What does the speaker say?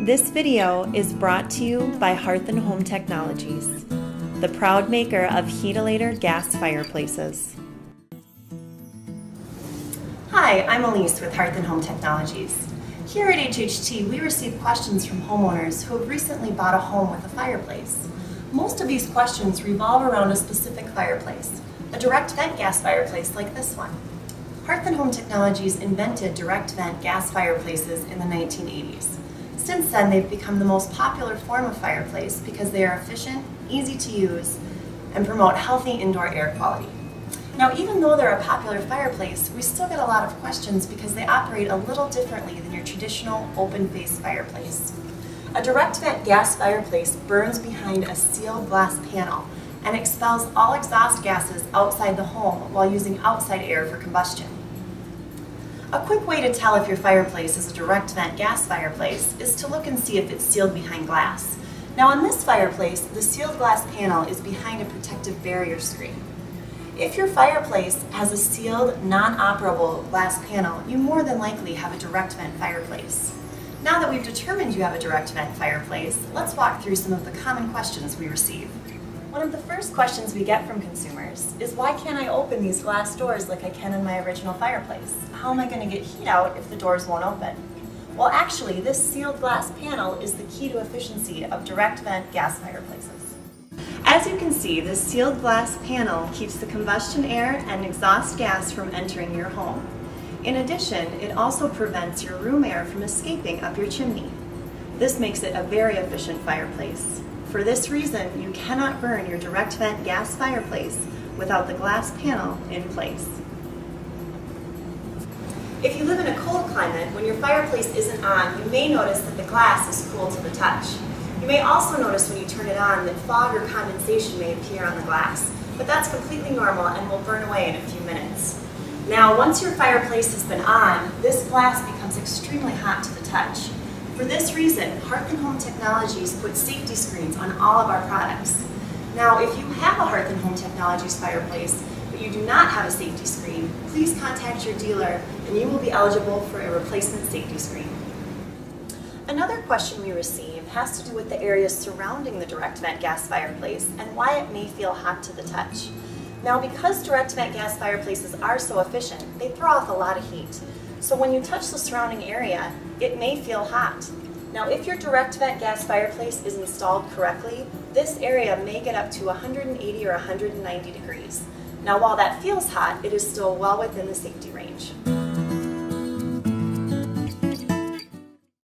This video is brought to you by Hearth and Home Technologies, the proud maker of Heatilator gas fireplaces. Hi, I'm Elise with Hearth and Home Technologies. Here at HHT, we receive questions from homeowners who have recently bought a home with a fireplace. Most of these questions revolve around a specific fireplace, a direct vent gas fireplace like this one. Hearth and Home Technologies invented direct vent gas fireplaces in the 1980s. Since then, they've become the most popular form of fireplace because they are efficient, easy to use, and promote healthy indoor air quality. Now, even though they're a popular fireplace, we still get a lot of questions because they operate a little differently than your traditional open-face fireplace. A direct vent gas fireplace burns behind a sealed glass panel and expels all exhaust gases outside the home while using outside air for combustion. A quick way to tell if your fireplace is a direct vent gas fireplace is to look and see if it's sealed behind glass. Now, on this fireplace, the sealed glass panel is behind a protective barrier screen. If your fireplace has a sealed, non-operable glass panel, you more than likely have a direct vent fireplace. Now that we've determined you have a direct vent fireplace, let's walk through some of the common questions we receive. One of the first questions we get from consumers is, why can't I open these glass doors like I can in my original fireplace? How am I going to get heat out if the doors won't open? Well, actually, this sealed glass panel is the key to efficiency of direct vent gas fireplaces. As you can see, this sealed glass panel keeps the combustion air and exhaust gas from entering your home. In addition, it also prevents your room air from escaping up your chimney. This makes it a very efficient fireplace. For this reason, you cannot burn your direct vent gas fireplace without the glass panel in place. If you live in a cold climate, when your fireplace isn't on, you may notice that the glass is cool to the touch. You may also notice when you turn it on that fog or condensation may appear on the glass, but that's completely normal and will burn away in a few minutes. Now, once your fireplace has been on, this glass becomes extremely hot to the touch. For this reason, Hearth and Home Technologies puts safety screens on all of our products. Now, if you have a Hearth and Home Technologies fireplace, but you do not have a safety screen, please contact your dealer and you will be eligible for a replacement safety screen. Another question we receive has to do with the areas surrounding the direct vent gas fireplace and why it may feel hot to the touch. Now, because direct vent gas fireplaces are so efficient, they throw off a lot of heat. So when you touch the surrounding area, it may feel hot. Now, if your direct vent gas fireplace is installed correctly, this area may get up to 180 or 190 degrees. Now, while that feels hot, it is still well within the safety range.